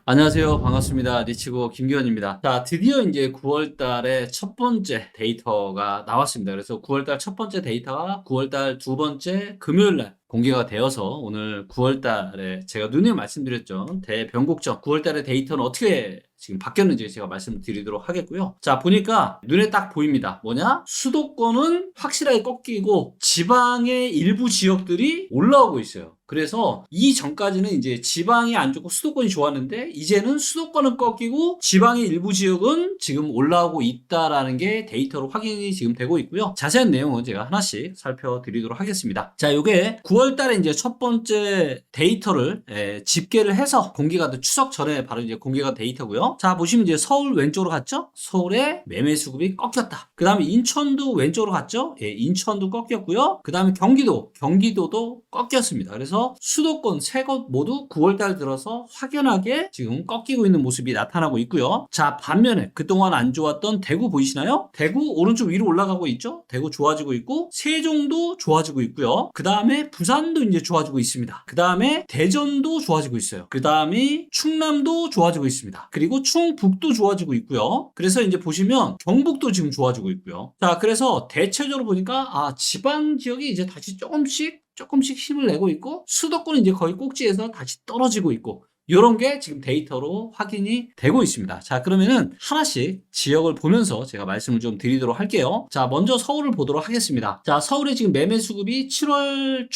안녕하세요. 반갑습니다. 리치고 김기현입니다. 자, 드디어 이제 9월 달에 첫 번째 데이터가 나왔습니다. 그래서 9월 달 첫 번째 데이터가 9월 달 두 번째 금요일 날 공개가 되어서 오늘 9월 달에 제가 누누이 말씀드렸죠. 대변곡점 9월 달에 데이터는 어떻게 지금 바뀌었는지 제가 말씀드리도록 하겠고요. 자, 보니까 눈에 딱 보입니다. 뭐냐? 수도권은 확실하게 꺾이고 지방의 일부 지역들이 올라오고 있어요. 그래서 이 전까지는 이제 지방이 안 좋고 수도권이 좋았는데 이제는 수도권은 꺾이고 지방의 일부 지역은 지금 올라오고 있다라는 게 데이터로 확인이 지금 되고 있고요. 자세한 내용은 제가 하나씩 살펴드리도록 하겠습니다. 자, 요게 9월 달에 이제 첫 번째 데이터를 집계를 해서 공개가 된 추석 전에 바로 이제 공개가 데이터고요. 자, 보시면 이제 서울 왼쪽으로 갔죠? 서울의 매매 수급이 꺾였다. 그 다음에 인천도 왼쪽으로 갔죠? 예, 인천도 꺾였고요. 그 다음에 경기도도 꺾였습니다. 그래서 수도권 세 곳 모두 9월달 들어서 확연하게 지금 꺾이고 있는 모습이 나타나고 있고요. 자, 반면에 그동안 안 좋았던 대구 보이시나요? 대구 오른쪽 위로 올라가고 있죠? 대구 좋아지고 있고 세종도 좋아지고 있고요. 그 다음에 부산도 이제 좋아지고 있습니다. 그 다음에 대전도 좋아지고 있어요. 그 다음에 충남도 좋아지고 있습니다. 그리고 충북도 좋아지고 있고요. 그래서 이제 보시면 경북도 지금 좋아지고 있고요. 자, 그래서 대체적으로 보니까 지방 지역이 이제 다시 조금씩 힘을 내고 있고 수도권은 이제 거의 꼭지에서 다시 떨어지고 있고 이런 게 지금 데이터로 확인이 되고 있습니다. 자, 그러면은 하나씩 지역을 보면서 제가 말씀을 좀 드리도록 할게요. 자, 먼저 서울을 보도록 하겠습니다. 자, 서울의 지금 매매 수급이 7월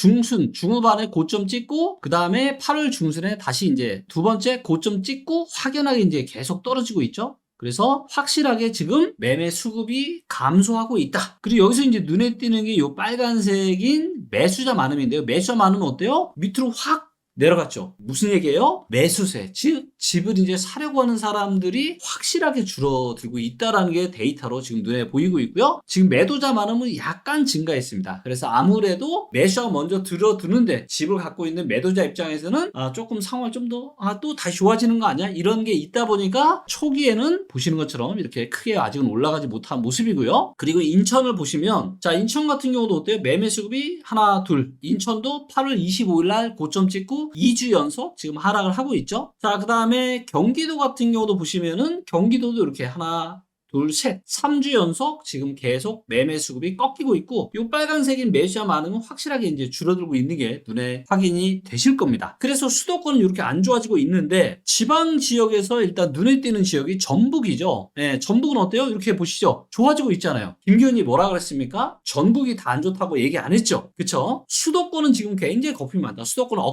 중후반에 고점 찍고 그 다음에 8월 중순에 다시 이제 두 번째 고점 찍고 확연하게 이제 계속 떨어지고 있죠. 그래서 확실하게 지금 매매 수급이 감소하고 있다. 그리고 여기서 이제 눈에 띄는 게 이 빨간색인 매수자 많음인데요. 매수자 많으면 어때요? 밑으로 확 내려갔죠. 무슨 얘기예요? 매수세, 즉 집을 이제 사려고 하는 사람들이 확실하게 줄어들고 있다라는 게 데이터로 지금 눈에 보이고 있고요. 지금 매도자 많으면 약간 증가했습니다. 그래서 아무래도 매수자가 먼저 들어드는데 집을 갖고 있는 매도자 입장에서는 조금 상황을 좀 더 또 다시 좋아지는 거 아니야? 이런 게 있다 보니까 초기에는 보시는 것처럼 이렇게 크게 아직은 올라가지 못한 모습이고요. 그리고 인천을 보시면 자, 인천 같은 경우도 어때요? 매매 수급이 하나, 둘. 인천도 8월 25일 날 고점 찍고 2주 연속 지금 하락을 하고 있죠. 자, 그 다음에 경기도 같은 경우도 보시면은 경기도도 이렇게 하나, 둘, 셋, 3주 연속 지금 계속 매매 수급이 꺾이고 있고 이 빨간색인 매수자 많으면 확실하게 이제 줄어들고 있는 게 눈에 확인이 되실 겁니다. 그래서 수도권은 이렇게 안 좋아지고 있는데 지방 지역에서 일단 눈에 띄는 지역이 전북이죠. 네, 전북은 어때요? 이렇게 보시죠. 좋아지고 있잖아요. 김기현이 뭐라 그랬습니까? 전국이 다 안 좋다고 얘기 안 했죠. 그쵸? 수도권은 지금 굉장히 거품이 많다. 수도권은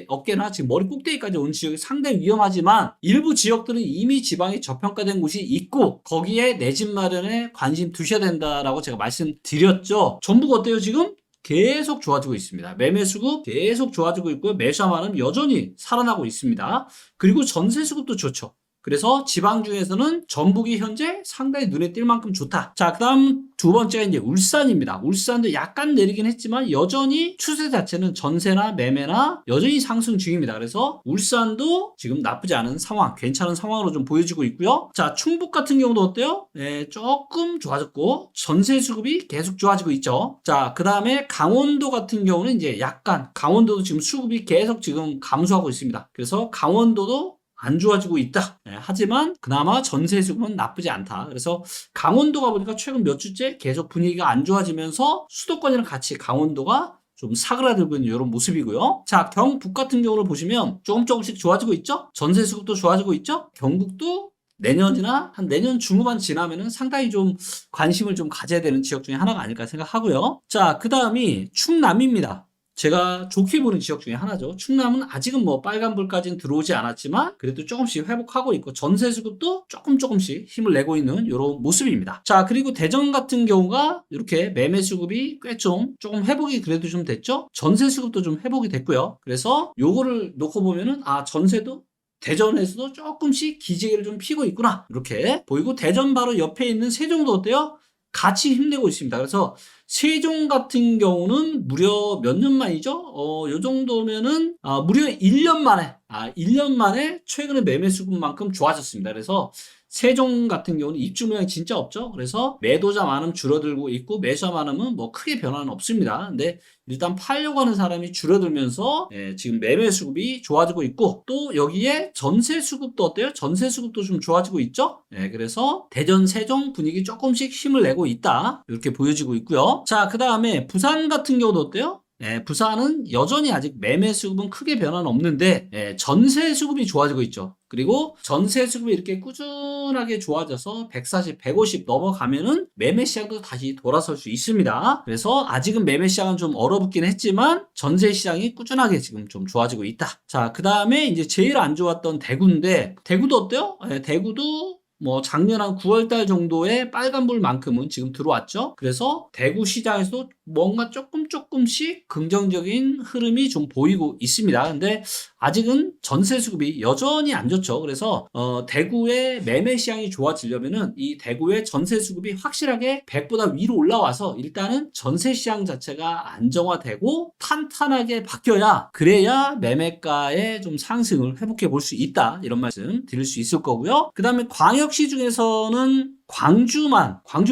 어깨나 지금 머리 꼭대기까지 온 지역이 상당히 위험하지만 일부 지역들은 이미 지방이 저평가된 곳이 있고 거기에 내 집 마련에 관심 두셔야 된다라고 제가 말씀드렸죠. 전북 어때요 지금? 계속 좋아지고 있습니다. 매매 수급 계속 좋아지고 있고요. 매수만은 여전히 살아나고 있습니다. 그리고 전세 수급도 좋죠. 그래서 지방 중에서는 전북이 현재 상당히 눈에 띌 만큼 좋다. 자, 그 다음 두 번째가 이제 울산입니다. 울산도 약간 내리긴 했지만 여전히 추세 자체는 전세나 매매나 여전히 상승 중입니다. 그래서 울산도 지금 나쁘지 않은 상황, 괜찮은 상황으로 좀 보여지고 있고요. 자, 충북 같은 경우도 어때요? 네, 조금 좋아졌고 전세 수급이 계속 좋아지고 있죠. 자, 그 다음에 강원도 같은 경우는 이제 약간 강원도도 지금 수급이 계속 지금 감소하고 있습니다. 그래서 강원도도 안 좋아지고 있다. 네, 하지만 그나마 전세 수급은 나쁘지 않다. 그래서 강원도가 보니까 최근 몇 주째 계속 분위기가 안 좋아지면서 수도권이랑 같이 강원도가 좀 사그라들고 있는 이런 모습이고요. 자, 경북 같은 경우를 보시면 조금씩 좋아지고 있죠? 전세 수급도 좋아지고 있죠? 경북도 내년이나 한 내년 중후반 지나면은 상당히 좀 관심을 좀 가져야 되는 지역 중에 하나가 아닐까 생각하고요. 자, 그 다음이 충남입니다. 제가 좋게 보는 지역 중에 하나죠. 충남은 아직은 뭐 빨간불까지는 들어오지 않았지만 그래도 조금씩 회복하고 있고 전세 수급도 조금씩 힘을 내고 있는 이런 모습입니다. 자, 그리고 대전 같은 경우가 이렇게 매매 수급이 꽤 조금 회복이 그래도 좀 됐죠. 전세 수급도 좀 회복이 됐고요. 그래서 요거를 놓고 보면은 전세도 대전에서도 조금씩 기지개를 좀 피고 있구나 이렇게 보이고 대전 바로 옆에 있는 세종도 어때요? 같이 힘내고 있습니다. 그래서 세종 같은 경우는 무려 몇 년 만이죠? 요 정도면은 무려 1년 만에 1년 만에 최근에 매매 수급만큼 좋아졌습니다. 그래서 세종 같은 경우는 입주 물량이 진짜 없죠. 그래서 매도자 많으면 줄어들고 있고 매수자 많으면 뭐 크게 변화는 없습니다. 근데 일단 팔려고 하는 사람이 줄어들면서 지금 매매 수급이 좋아지고 있고 또 여기에 전세 수급도 어때요? 전세 수급도 좀 좋아지고 있죠. 그래서 대전 세종 분위기 조금씩 힘을 내고 있다 이렇게 보여지고 있고요. 자, 그 다음에 부산 같은 경우도 어때요? 부산은 여전히 아직 매매 수급은 크게 변화는 없는데 전세 수급이 좋아지고 있죠. 그리고 전세 수급이 이렇게 꾸준하게 좋아져서 140, 150 넘어가면은 매매 시장도 다시 돌아설 수 있습니다. 그래서 아직은 매매 시장은 좀 얼어붙긴 했지만 전세 시장이 꾸준하게 지금 좀 좋아지고 있다. 자, 그 다음에 이제 제일 안 좋았던 대구인데 대구도 어때요? 대구도 뭐 작년 한 9월달 정도의 빨간불만큼은 지금 들어왔죠. 그래서 대구 시장에서도 뭔가 조금씩 긍정적인 흐름이 좀 보이고 있습니다. 근데 아직은 전세 수급이 여전히 안 좋죠. 그래서 대구의 매매 시장이 좋아지려면은 이 대구의 전세 수급이 확실하게 100보다 위로 올라와서 일단은 전세 시장 자체가 안정화되고 탄탄하게 바뀌어야 그래야 매매가의 좀 상승을 회복해 볼 수 있다. 이런 말씀 드릴 수 있을 거고요. 그 다음에 광역시 중에서는 광주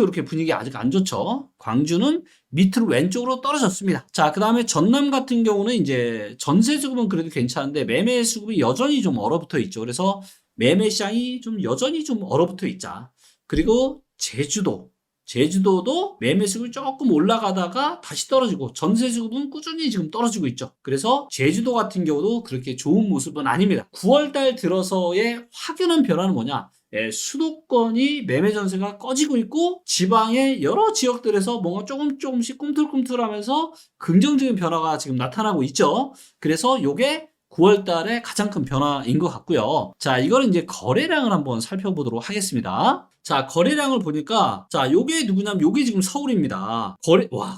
이렇게 분위기 아직 안 좋죠. 광주는 밑으로 왼쪽으로 떨어졌습니다. 자, 그 다음에 전남 같은 경우는 이제 전세 수급은 그래도 괜찮은데 매매 수급이 여전히 좀 얼어붙어 있죠. 그래서 매매 시장이 좀 여전히 좀 얼어붙어 있자. 그리고 제주도도 매매 수급이 조금 올라가다가 다시 떨어지고 전세 수급은 꾸준히 지금 떨어지고 있죠. 그래서 제주도 같은 경우도 그렇게 좋은 모습은 아닙니다. 9월달 들어서의 확연한 변화는 뭐냐? 수도권이 매매 전세가 꺼지고 있고 지방의 여러 지역들에서 뭔가 조금씩 꿈틀꿈틀하면서 긍정적인 변화가 지금 나타나고 있죠. 그래서 요게 9월 달에 가장 큰 변화인 것 같고요. 자, 이거는 이제 거래량을 한번 살펴보도록 하겠습니다. 자, 거래량을 보니까 자, 요게 누구냐면 요게 지금 서울입니다.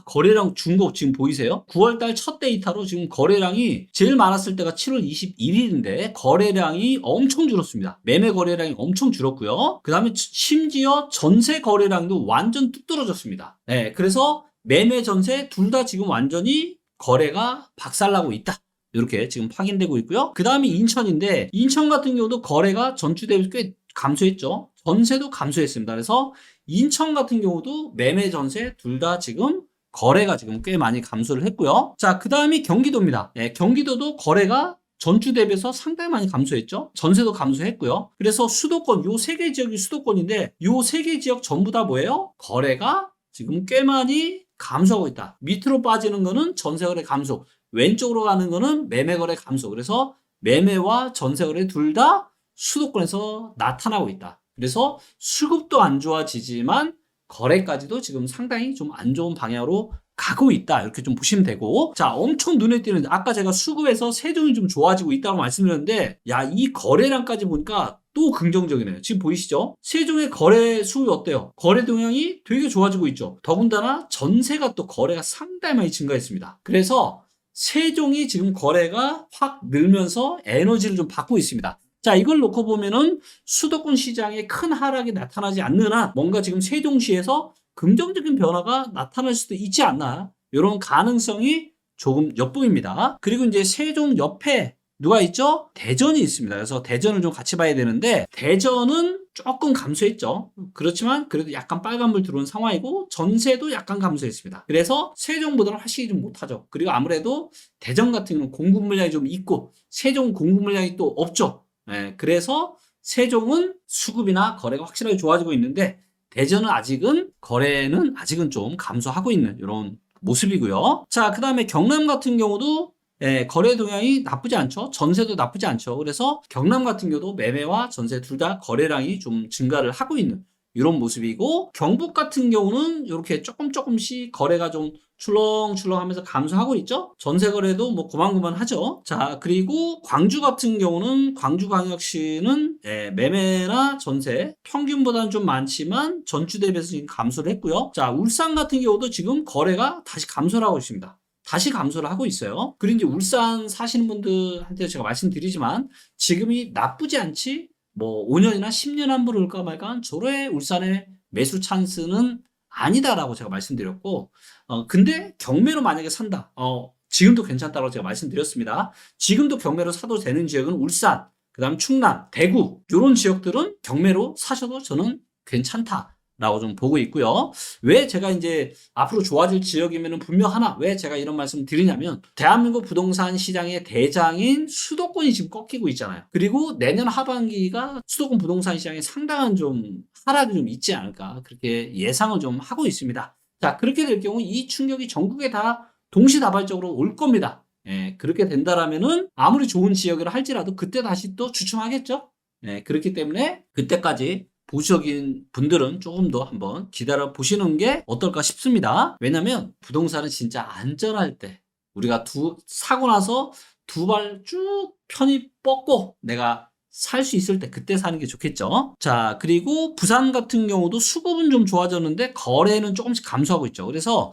거래량 중국 지금 보이세요? 9월 달 첫 데이터로 지금 거래량이 제일 많았을 때가 7월 21일인데 거래량이 엄청 줄었습니다. 매매 거래량이 엄청 줄었고요. 그다음에 심지어 전세 거래량도 완전 뚝 떨어졌습니다. 그래서 매매 전세 둘 다 지금 완전히 거래가 박살나고 있다. 이렇게 지금 확인되고 있고요. 그 다음에 인천인데 인천 같은 경우도 거래가 전주 대비 꽤 감소했죠. 전세도 감소했습니다. 그래서 인천 같은 경우도 매매 전세 둘 다 지금 거래가 지금 꽤 많이 감소를 했고요. 자, 그 다음이 경기도입니다. 경기도도 거래가 전주 대비해서 상당히 많이 감소했죠. 전세도 감소했고요. 그래서 수도권 요 세 개 지역이 수도권인데 요 세 개 지역 전부 다 뭐예요? 거래가 지금 꽤 많이 감소하고 있다. 밑으로 빠지는 거는 전세 거래 감소. 왼쪽으로 가는 거는 매매 거래 감소. 그래서 매매와 전세 거래 둘 다 수도권에서 나타나고 있다. 그래서 수급도 안 좋아지지만 거래까지도 지금 상당히 좀 안 좋은 방향으로 가고 있다. 이렇게 좀 보시면 되고. 자, 엄청 눈에 띄는 아까 제가 수급에서 세종이 좀 좋아지고 있다고 말씀드렸는데 야, 이 거래량까지 보니까 또 긍정적이네요. 지금 보이시죠? 세종의 거래 수율이 어때요? 거래 동향이 되게 좋아지고 있죠. 더군다나 전세가 또 거래가 상당히 많이 증가했습니다. 그래서 세종이 지금 거래가 확 늘면서 에너지를 좀 받고 있습니다. 자, 이걸 놓고 보면은 수도권 시장에 큰 하락이 나타나지 않는 한 뭔가 지금 세종시에서 긍정적인 변화가 나타날 수도 있지 않나. 이런 가능성이 조금 엿보입니다. 그리고 이제 세종 옆에 누가 있죠? 대전이 있습니다. 그래서 대전을 좀 같이 봐야 되는데 대전은 조금 감소했죠. 그렇지만 그래도 약간 빨간불 들어온 상황이고 전세도 약간 감소했습니다. 그래서 세종보다는 확실히 좀 못하죠. 그리고 아무래도 대전 같은 경우는 공급 물량이 좀 있고 세종 공급 물량이 또 없죠. 그래서 세종은 수급이나 거래가 확실하게 좋아지고 있는데 대전은 거래는 아직은 좀 감소하고 있는 이런 모습이고요. 자, 그 다음에 경남 같은 경우도 거래 동향이 나쁘지 않죠. 전세도 나쁘지 않죠. 그래서 경남 같은 경우도 매매와 전세 둘 다 거래량이 좀 증가를 하고 있는 이런 모습이고 경북 같은 경우는 이렇게 조금씩 거래가 좀 출렁출렁 하면서 감소하고 있죠. 전세 거래도 뭐 고만고만 하죠. 자, 그리고 광주 같은 경우는 광주광역시는 매매나 전세 평균보다는 좀 많지만 전주 대비해서 지금 감소를 했고요. 자, 울산 같은 경우도 지금 거래가 다시 감소를 하고 있습니다. 다시 감소를 하고 있어요. 그리고 이제 울산 사시는 분들한테 제가 말씀드리지만 지금이 나쁘지 않지 뭐 5년이나 10년 한번 올까 말까 저로의 울산의 매수 찬스는 아니다라고 제가 말씀드렸고 근데 경매로 만약에 산다. 지금도 괜찮다고 제가 말씀드렸습니다. 지금도 경매로 사도 되는 지역은 울산, 그다음 충남, 대구 이런 지역들은 경매로 사셔도 저는 괜찮다라고 좀 보고 있고요. 왜 제가 이제 앞으로 좋아질 지역이면은 분명 하나 왜 제가 이런 말씀 드리냐면 대한민국 부동산 시장의 대장인 수도권이 지금 꺾이고 있잖아요. 그리고 내년 하반기가 수도권 부동산 시장에 상당한 좀 하락이 좀 있지 않을까 그렇게 예상을 좀 하고 있습니다. 자, 그렇게 될 경우 이 충격이 전국에 다 동시다발적으로 올 겁니다. 예, 그렇게 된다라면은 아무리 좋은 지역이라 할지라도 그때 다시 또 주춤하겠죠. 예, 그렇기 때문에 그때까지 보수적인 분들은 조금 더 한번 기다려 보시는 게 어떨까 싶습니다. 왜냐면 부동산은 진짜 안전할 때 우리가 사고 나서 두 발 쭉 편히 뻗고 내가 살 수 있을 때 그때 사는 게 좋겠죠. 자, 그리고 부산 같은 경우도 수급은 좀 좋아졌는데 거래는 조금씩 감소하고 있죠. 그래서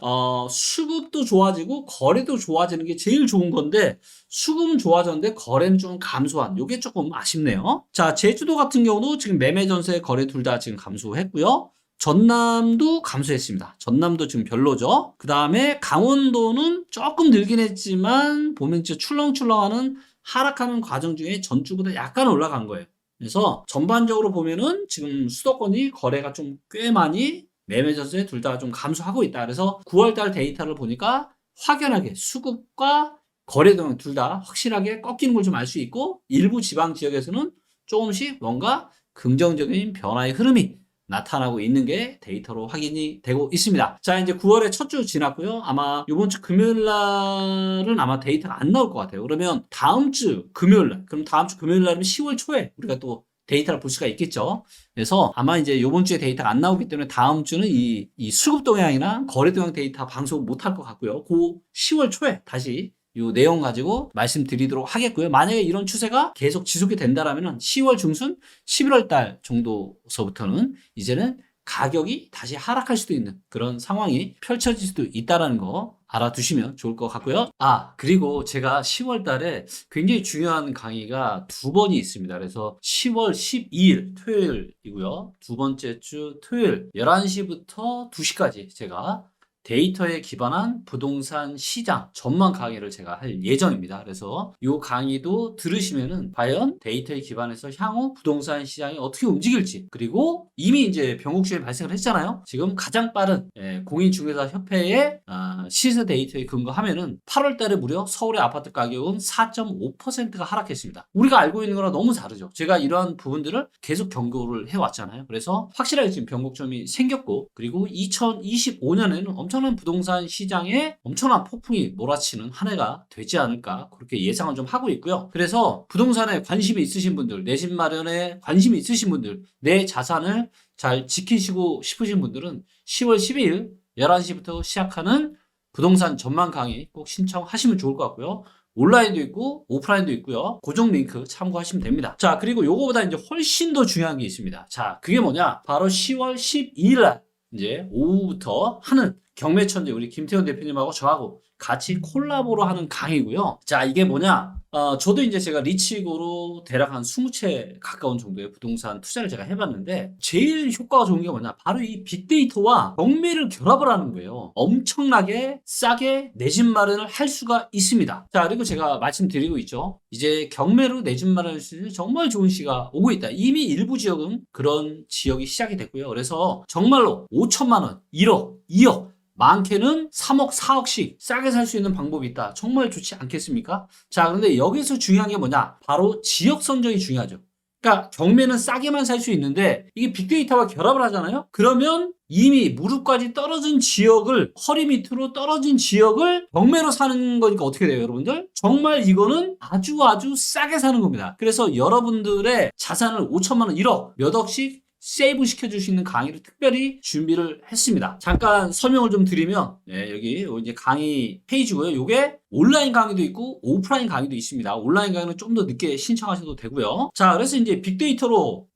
수급도 좋아지고 거래도 좋아지는 게 제일 좋은 건데 수급은 좋아졌는데 거래는 좀 감소한 요게 조금 아쉽네요. 자, 제주도 같은 경우도 지금 매매 전세 거래 둘 다 지금 감소했고요. 전남도 감소했습니다. 전남도 지금 별로죠. 그 다음에 강원도는 조금 늘긴 했지만 보면 진짜 출렁출렁하는 하락하는 과정 중에 전주보다 약간 올라간 거예요. 그래서 전반적으로 보면은 지금 수도권이 거래가 좀 꽤 많이 매매 전세 둘 다 좀 감소하고 있다. 그래서 9월달 데이터를 보니까 확연하게 수급과 거래 동향 둘 다 확실하게 꺾이는 걸 좀 알 수 있고 일부 지방 지역에서는 조금씩 뭔가 긍정적인 변화의 흐름이 나타나고 있는 게 데이터로 확인이 되고 있습니다. 자, 이제 9월의 첫 주 지났고요. 아마 이번 주 금요일 날은 아마 데이터가 안 나올 것 같아요. 그러면 다음 주 금요일 날, 그럼 다음 주 금요일 날이면 10월 초에 우리가 또 데이터를 볼 수가 있겠죠. 그래서 아마 이제 이번 주에 데이터가 안 나오기 때문에 다음 주는 이 수급 동향이나 거래 동향 데이터 방송 못 할 것 같고요. 그 10월 초에 다시 이 내용 가지고 말씀드리도록 하겠고요. 만약에 이런 추세가 계속 지속이 된다라면 10월 중순, 11월 달 정도서부터는 이제는 가격이 다시 하락할 수도 있는 그런 상황이 펼쳐질 수도 있다는 거 알아두시면 좋을 것 같고요. 아, 그리고 제가 10월 달에 굉장히 중요한 강의가 두 번이 있습니다. 그래서 10월 12일 토요일이고요. 두 번째 주 토요일 11시부터 2시까지 제가 데이터에 기반한 부동산 시장 전망 강의를 제가 할 예정입니다. 그래서 이 강의도 들으시면은 과연 데이터에 기반해서 향후 부동산 시장이 어떻게 움직일지 그리고 이미 이제 변곡점이 발생을 했잖아요. 지금 가장 빠른 공인중개사 협회의 시세 데이터에 근거하면은 8월 달에 무려 서울의 아파트 가격은 4.5%가 하락했습니다. 우리가 알고 있는 거랑 너무 다르죠. 제가 이러한 부분들을 계속 경고를 해왔잖아요. 그래서 확실하게 지금 변곡점이 생겼고 그리고 2025년에는 엄청난 부동산 시장에 엄청난 폭풍이 몰아치는 한 해가 되지 않을까 그렇게 예상을 좀 하고 있고요. 그래서 부동산에 관심이 있으신 분들, 내 집 마련에 관심이 있으신 분들, 내 자산을 잘 지키시고 싶으신 분들은 10월 12일 11시부터 시작하는 부동산 전망 강의 꼭 신청하시면 좋을 것 같고요. 온라인도 있고 오프라인도 있고요. 고정 링크 참고하시면 됩니다. 자, 그리고 요거보다 이제 훨씬 더 중요한 게 있습니다. 자, 그게 뭐냐? 바로 10월 12일 날 이제 오후부터 하는 경매천재 우리 김태현 대표님하고 저하고 같이 콜라보로 하는 강의고요. 자, 이게 뭐냐? 저도 이제 제가 리치고로 대략 한 20채 가까운 정도의 부동산 투자를 제가 해봤는데 제일 효과가 좋은 게 뭐냐? 바로 이 빅데이터와 경매를 결합을 하는 거예요. 엄청나게 싸게 내 집 마련을 할 수가 있습니다. 자, 그리고 제가 말씀드리고 있죠. 이제 경매로 내 집 마련할 수 있는 정말 좋은 시가 오고 있다. 이미 일부 지역은 그런 지역이 시작이 됐고요. 그래서 정말로 5천만 원, 1억, 2억 많게는 3억, 4억씩 싸게 살 수 있는 방법이 있다. 정말 좋지 않겠습니까? 자, 그런데 여기서 중요한 게 뭐냐? 바로 지역 선정이 중요하죠. 그러니까 경매는 싸게만 살 수 있는데 이게 빅데이터와 결합을 하잖아요? 그러면 이미 무릎까지 떨어진 지역을 허리 밑으로 떨어진 지역을 경매로 사는 거니까 어떻게 돼요, 여러분들? 정말 이거는 아주 싸게 사는 겁니다. 그래서 여러분들의 자산을 5천만 원, 1억, 몇 억씩 세이브 시켜줄 수 있는 강의를 특별히 준비를 했습니다. 잠깐 설명을 좀 드리면 여기 이제 강의 페이지고요. 이게 온라인 강의도 있고 오프라인 강의도 있습니다. 온라인 강의는 좀 더 늦게 신청하셔도 되고요. 자, 그래서 이제 빅데이터로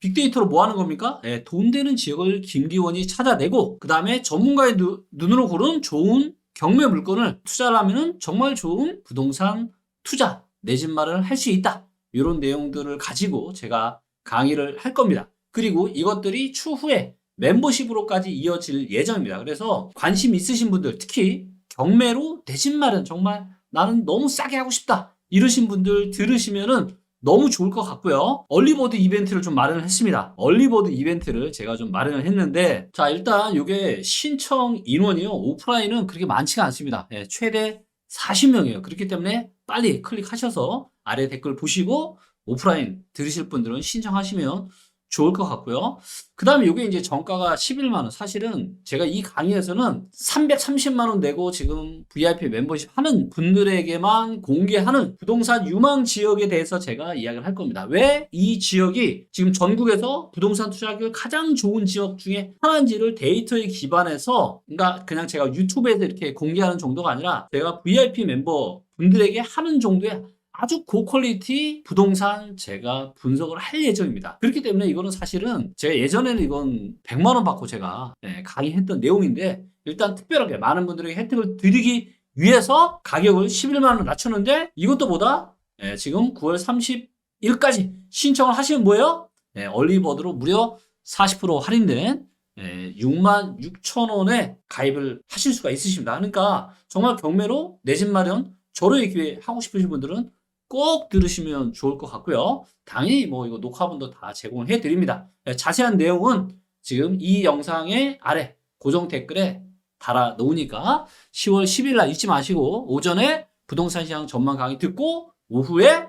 뭐 하는 겁니까? 돈 되는 지역을 김기원이 찾아내고 그 다음에 전문가의 눈으로 고른 좋은 경매 물건을 투자를 하면은 정말 좋은 부동산 투자 내 집 마련을 할 수 있다. 이런 내용들을 가지고 제가 강의를 할 겁니다. 그리고 이것들이 추후에 멤버십으로까지 이어질 예정입니다. 그래서 관심 있으신 분들 특히 경매로 내 집 마련 정말 나는 너무 싸게 하고 싶다 이러신 분들 들으시면은 너무 좋을 것 같고요. 얼리버드 이벤트를 좀 마련을 했습니다. 얼리버드 이벤트를 제가 좀 마련을 했는데, 자, 일단 이게 신청 인원이요. 오프라인은 그렇게 많지가 않습니다. 예, 최대 40명이에요. 그렇기 때문에 빨리 클릭하셔서 아래 댓글 보시고 오프라인 들으실 분들은 신청하시면 좋을 것 같고요. 그 다음에 이게 이제 정가가 11만 원. 사실은 제가 이 강의에서는 330만 원 내고 지금 VIP 멤버십 하는 분들에게만 공개하는 부동산 유망 지역에 대해서 제가 이야기를 할 겁니다. 왜 이 지역이 지금 전국에서 부동산 투자하기 가장 좋은 지역 중에 하나인지를 데이터에 기반해서, 그러니까 그냥 제가 유튜브에서 이렇게 공개하는 정도가 아니라 제가 VIP 멤버 분들에게 하는 정도의 아주 고퀄리티 부동산 제가 분석을 할 예정입니다. 그렇기 때문에 이거는 사실은 제가 예전에는 이건 100만 원 받고 제가 강의했던 내용인데, 일단 특별하게 많은 분들에게 혜택을 드리기 위해서 가격을 11만 원 낮췄는데, 이것도 보다 지금 9월 30일까지 신청을 하시면 뭐예요? 얼리버드로 무려 40% 할인된 6만 6천 원에 가입을 하실 수가 있으십니다. 그러니까 정말 경매로 내 집 마련 절호의 기회 하고 싶으신 분들은 꼭 들으시면 좋을 것 같고요. 당연히 뭐 이거 녹화본도 다 제공을 해드립니다. 자세한 내용은 지금 이 영상의 아래 고정 댓글에 달아 놓으니까 10월 10일 날 잊지 마시고 오전에 부동산 시장 전망 강의 듣고 오후에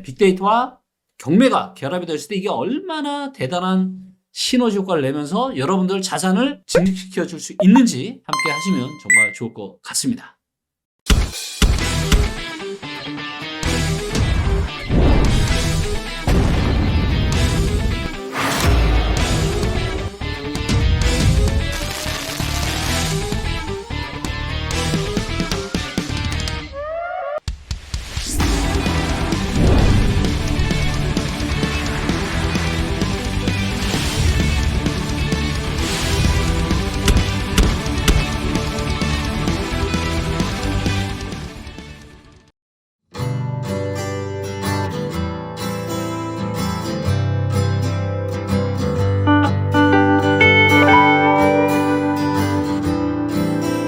빅데이터와 경매가 결합이 됐을 때 이게 얼마나 대단한 시너지 효과를 내면서 여러분들 자산을 증식시켜 줄 수 있는지 함께 하시면 정말 좋을 것 같습니다.